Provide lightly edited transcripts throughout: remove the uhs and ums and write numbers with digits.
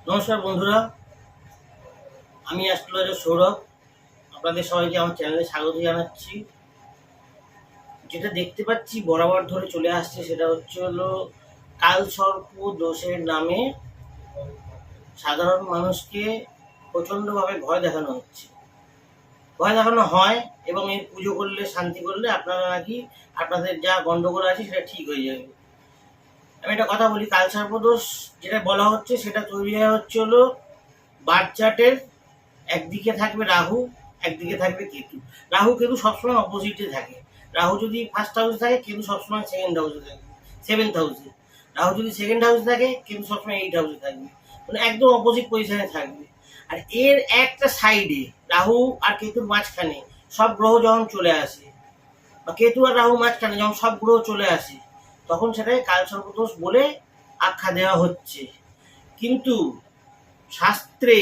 নমস্কার বন্ধুরা, আমি অ্যাস্ট্রোলজার সৌরভ। আপনাদের সবাইকে আমার চ্যানেলে স্বাগত জানাচ্ছি। যেটা দেখতে পাচ্ছি বরাবর ধরে চলে আসছে সেটা হলো কালসর্প দোষের নামে সাধারণ মানুষকে প্রচণ্ডভাবে ভয় দেখানো হচ্ছে, ভয় দেখানো হয় এবং এই পুজো করলে, শান্তি করলে আপনারা নাকি আপনাদের যা গণ্ডগোল আছে সেটা ঠিক হয়ে যাবে। আমি একটা কথা বলি, কালসর্প দোষ যেটা বলা হচ্ছে সেটা তৈরি হলো বার্থ চার্টের একদিকে থাকবে রাহু, একদিকে থাকবে কেতু। রাহু কেতু সবসময় অপোজিটে থাকে। রাহু যদি ফার্স্ট হাউসে থাকে, কেতু সবসময় সেকেন্ড হাউসে থাকে, সেভেন্থ হাউসে। রাহু যদি সেকেন্ড হাউসে থাকে, কেতু সবসময় এইট হাউসে থাকবে, মানে একদম অপোজিট পজিশনে থাকবে। আর এর একটা সাইডে রাহু আর কেতুর মাঝখানে সব গ্রহ যখন চলে আসে, বা কেতু আর রাহু মাঝখানে যখন সব গ্রহ চলে আসে, তখন সেটাকে কালসর্পদোষ বলে আখ্যা দেওয়া হচ্ছে। কিন্তু শাস্ত্রে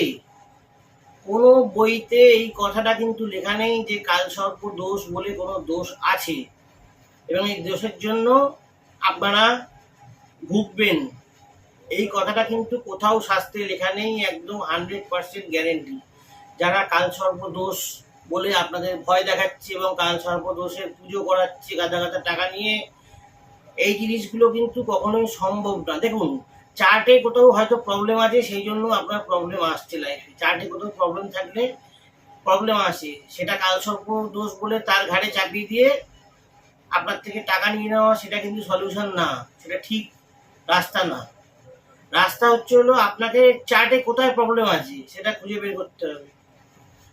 কোনো বইতে এই কথাটা কিন্তু লেখা নেই যে কালসর্প দোষ বলে কোনো দোষ আছে এবং এই দোষের জন্য আপনারা ভুগবেন, এই কথাটা কিন্তু কোথাও শাস্ত্রে লেখা নেই। একদম 100% গ্যারেন্টি। যারা কালসর্প দোষ বলে আপনাদের ভয় দেখাচ্ছে এবং কালসর্প দোষের পুজো করাচ্ছে গাদা গাদা টাকা নিয়ে, এই জিনিসগুলো কিন্তু কখনোই সম্ভব না। দেখুন, চার্টে কোথাও হয়তো প্রবলেম আছে, সেই জন্য আপনার প্রবলেম আসছে লাইফে। চার্টে কোথাও প্রবলেম থাকলে প্রবলেম আসে, সেটা কালসর্প দোষ বলে তার ঘাড়ে চাপিয়ে দিয়ে আপনার থেকে টাকা নিয়ে নেওয়া, সেটা কিন্তু সলিউশন না, সেটা ঠিক রাস্তা না। রাস্তা হলো আপনাকে চার্টে কোথায় প্রবলেম আছে সেটা খুঁজে বের করতে হবে।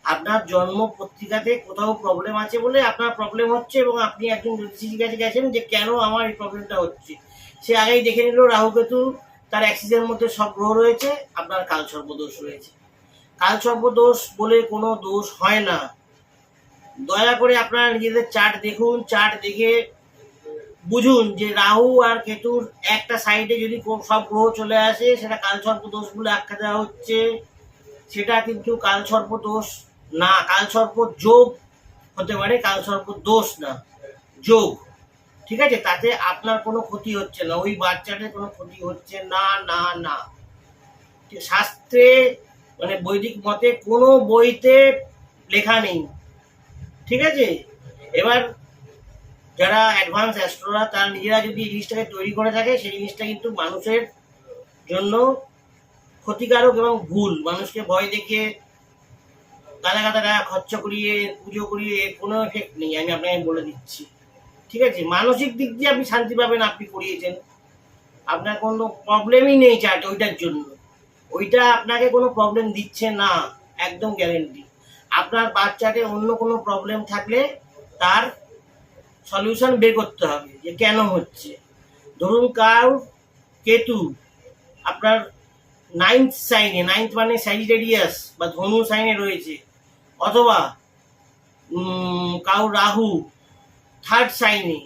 আপনার জন্ম পত্রিকাতে কোথাও প্রবলেম আছে বলে আপনার প্রবলেম হচ্ছে এবং আপনি একজন জ্যোতিষীর কাছে গেছেন যে কেন আমার এই প্রবলেমটা হচ্ছে। সে আগেই দেখে নিল রাহু কেতু তার অ্যাক্সিসের মধ্যে সব গ্রহ রয়েছে, আপনার কালসর্প দোষ রয়েছে। কালসর্প দোষ বলে কোনো দোষ হয় না। দয়া করে আপনারা নিজেদের চার্ট দেখুন, চার্ট দেখে বুঝুন যে রাহু আর কেতুর একটা সাইডে যদি সব গ্রহ চলে আসে, সেটা কালসর্প দোষ বলে আখ্যা দেওয়া হচ্ছে। সেটা কিন্তু কালসর্প দোষ না, কালসর্প যোগ হতে পারে, কালসর্প দোষ না, যোগ। ঠিক আছে, তাতে আপনার কোনো ক্ষতি হচ্ছে না, ওই বাচ্চাটার কোনো ক্ষতি হচ্ছে না, না না। শাস্ত্রে মানে বৈদিক মতে কোনো বইতে লেখা নেই। ঠিক আছে, এবার যারা অ্যাডভান্স অ্যাস্ট্রোরা তারা নিজেরা যদি এই জিনিসটাকে তৈরি করে থাকে, সেই জিনিসটা কিন্তু মানুষের জন্য ক্ষতিকারক এবং ভুল। মানুষকে ভয় দেখিয়ে গাদা গাদা টাকা খরচ করিয়ে পুজো করিয়ে কোনো এফেক্ট নেই, আমি আপনাকে বলে দিচ্ছি। ঠিক আছে, মানসিক দিক দিয়ে আপনি শান্তি পাবেন, আপনি করিয়েছেন, আপনার কোনো প্রবলেমই নেই চার্ট ওইটার জন্য। ওইটা আপনাকে কোনো প্রবলেম দিচ্ছে না, একদম গ্যারেন্টি। আপনার বাচ্চাতে অন্য কোনো প্রবলেম থাকলে তার সলিউশন বের করতে হবে যে কেন হচ্ছে। ধরুন কার কেতু আপনার নাইন্থ সাইনে, নাইন্থ মানে স্যাজিটেরিয়াস বা ধনু সাইনে রয়েছে, অথবা কাউ রাহু থার্ড সাইনে,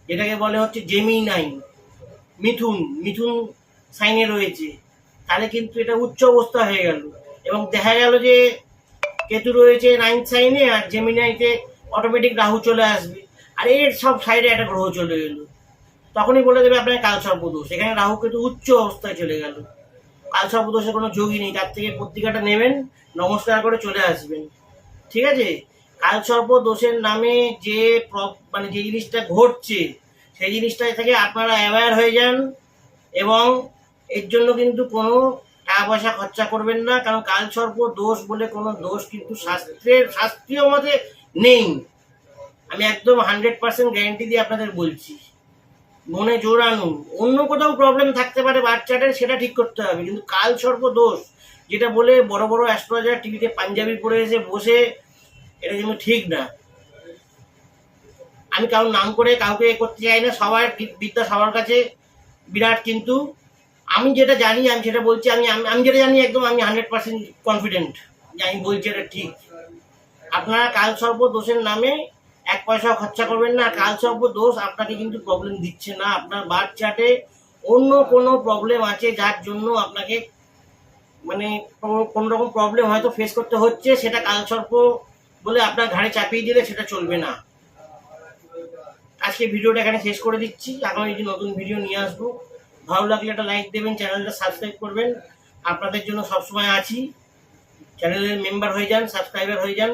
যেটাকে বলে জেমিনাই, মিথুন, মিথুন সাইনে রয়েছে, তাহলে কিন্তু এটা উচ্চ অবস্থা হয়ে গেল। এবং দেখা গেল যে কেতু রয়েছে নাইন্থ সাইনে আর জেমিনাইতে অটোমেটিক রাহু চলে আসবে, আর এর সব সাইডে একটা গ্রহ চলে এলো, তখনই বলে দেবে আপনার কালসর্প দোষ। এখানে রাহু কেতু উচ্চ অবস্থায় চলে গেল, কালসর্প দোষের কোনো যোগই নেই। তার থেকে পত্রিকাটা নেবেন, নমস্কার করে চলে আসবেন। ঠিক আছে, কালসর্প দোষের নামে যে মানে যে জিনিসটা ঘটছে, সেই জিনিসটা থেকে আপনারা অ্যাওয়্যার হয়ে যান এবং এর জন্য কিন্তু কোনো টাকা পয়সা খরচা করবেন না, কারণ কালসর্প দোষ বলে কোনো দোষ কিন্তু শাস্ত্রীয় মতে নেই। আমি একদম 100% গ্যারেন্টি দিয়ে আপনাদের বলছি, মনে জোর আনুন। অন্য কোথাও প্রবলেম থাকতে পারে বাচ্চাটার, সেটা ঠিক করতে হবে, কিন্তু কালসর্প দোষ যেটা বলে বড় বড় অ্যাস্ট্রোলজার টিভিতে পাঞ্জাবি পরে এসে বসে, এটা কিন্তু ঠিক না। আমি কারোর নাম করে কাউকে করতে চাই না, সবার বিদ্যা সবার কাছে বিরাট, কিন্তু আমি যেটা জানি আমি সেটা বলছি। আমি যেটা জানি একদম আমি 100% কনফিডেন্ট যে আমি বলছি এটা ঠিক। আপনারা কালসর্প দোষের নামে এক পয়সাও খরচা করবেন না। কালসর্প দোষ আপনাকে কিন্তু প্রবলেম দিচ্ছে না, আপনার বার্থ চার্টে অন্য কোনো প্রবলেম আছে যার জন্য আপনাকে মানে কোনো রকম প্রবলেম হয়তো ফেস করতে হচ্ছে, সেটা কালসর্প বলে আপনার ঘাড়ে চাপিয়ে দিলে সেটা চলবে না। আজকে ভিডিওটা এখানে শেষ করে দিচ্ছি, আগামী নতুন ভিডিও নিয়ে আসবো। ভালো লাগলে একটা লাইক দেবেন, চ্যানেলটা সাবস্ক্রাইব করবেন, আপনাদের জন্য সবসময় আছি। চ্যানেলের মেম্বার হয়ে যান, সাবস্ক্রাইবার হয়ে যান।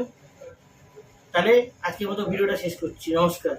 তাহলে আজকের মতো ভিডিওটা শেষ করছি। নমস্কার।